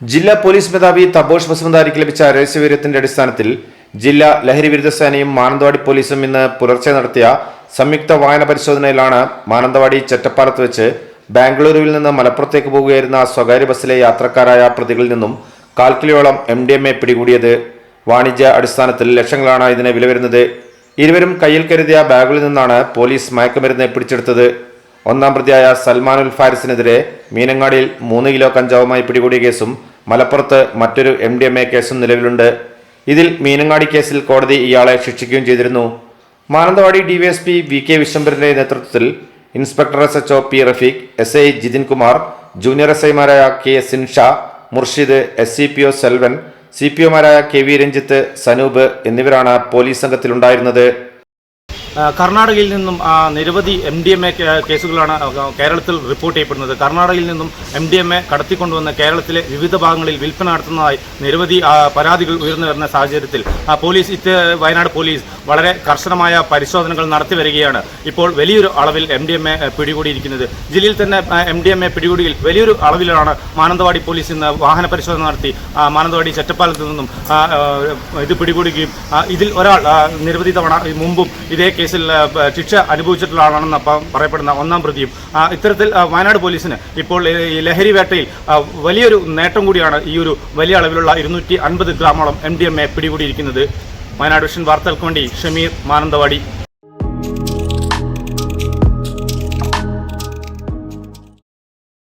ജില്ലാ പോലീസ് മേധാവി തബോഷ് ബസുമതാരിക്ക് ലഭിച്ച രഹസ്യവിവരത്തിന്റെ അടിസ്ഥാനത്തിൽ ജില്ലാ ലഹരി വിരുദ്ധ സേനയും മാനന്തവാടി പോലീസും ഇന്ന് പുലർച്ചെ നടത്തിയ സംയുക്ത വാഹന പരിശോധനയിലാണ് മാനന്തവാടി ചെറ്റപ്പാലത്ത് വെച്ച് ബാംഗ്ലൂരുവിൽ നിന്ന് മലപ്പുറത്തേക്ക് പോകുകയായിരുന്ന സ്വകാര്യ ബസ്സിലെ യാത്രക്കാരായ പ്രതികളിൽ നിന്നും 1/4 കിലോയോളം MDMA പിടികൂടിയത്. വാണിജ്യ അടിസ്ഥാനത്തിൽ ലക്ഷങ്ങളാണ് ഇതിന് വില വരുന്നത്. ഇരുവരും കയ്യിൽ കരുതിയ ബാഗുകളിൽ നിന്നാണ് പോലീസ് മയക്കുമരുന്ന് പിടിച്ചെടുത്തത്. ഒന്നാം പ്രതിയായ സൽമാനുൽ ഫാരിസിനെതിരെ മീനങ്ങാടിയിൽ 3 കിലോ കഞ്ചാവുമായി പിടികൂടിയ കേസും മലപ്പുറത്ത് മറ്റൊരു MDMA കേസും നിലവിലുണ്ട്. ഇതിൽ മീനങ്ങാടി കേസിൽ കോടതി ഇയാളെ ശിക്ഷിക്കുകയും ചെയ്തിരുന്നു. മാനന്തവാടി DYSP VK വിശ്വംഭരന്റെ നേതൃത്വത്തിൽ inspector SHO P Rafeeq, SI Jithin Kumar, junior SIമാരായ K സിൻഷ, മുർഷിദ്, SCPO സെൽവൻ, CPOമാരായ KV രഞ്ജിത്ത്, സനൂപ് എന്നിവരാണ് പോലീസ് സംഘത്തിലുണ്ടായിരുന്നത്. കർണാടകയിൽ നിന്നും നിരവധി MDMA കേസുകളാണ് കേരളത്തിൽ റിപ്പോർട്ട് ചെയ്യപ്പെടുന്നത്. കർണാടകയിൽ നിന്നും MDMA കടത്തിക്കൊണ്ടുവന്ന് കേരളത്തിലെ വിവിധ ഭാഗങ്ങളിൽ വിൽപ്പന നടത്തുന്നതായി നിരവധി പരാതികൾ ഉയർന്നു വരുന്ന സാഹചര്യത്തിൽ വയനാട് പോലീസ് വളരെ കർശനമായ പരിശോധനകൾ നടത്തി വരികയാണ്. ഇപ്പോൾ വലിയൊരു അളവിൽ MDMA പിടികൂടിയിരിക്കുന്നത്. ജില്ലയിൽ തന്നെ MDMA പിടികൂടിയിൽ വലിയൊരു അളവിലാണ് മാനന്തവാടി പോലീസ് ഇന്ന് വാഹന പരിശോധന നടത്തി മാനന്തവാടി ചെറ്റപ്പാലത്ത് നിന്നും ഇത് പിടികൂടുകയും ഇതിൽ ഒരാൾ നിരവധി തവണ മുമ്പും ഇതേ കേസിൽ ശിക്ഷ അനുഭവിച്ചിട്ടുള്ള ആളാണെന്ന് പറയപ്പെടുന്ന ഒന്നാം പ്രതിയും. ഇത്തരത്തിൽ വയനാട് പോലീസിന് ഇപ്പോൾ ഈ ലഹരി വേട്ടയിൽ വലിയൊരു നേട്ടം കൂടിയാണ് ഈ ഒരു വലിയ അളവിലുള്ള 250 ഗ്രാമോളം MDMA പിടികൂടിയിരിക്കുന്നത്. വയനാട് വിഷൻ വാർത്തകൾക്ക് വേണ്ടി ഷമീർ, മാനന്തവാടി.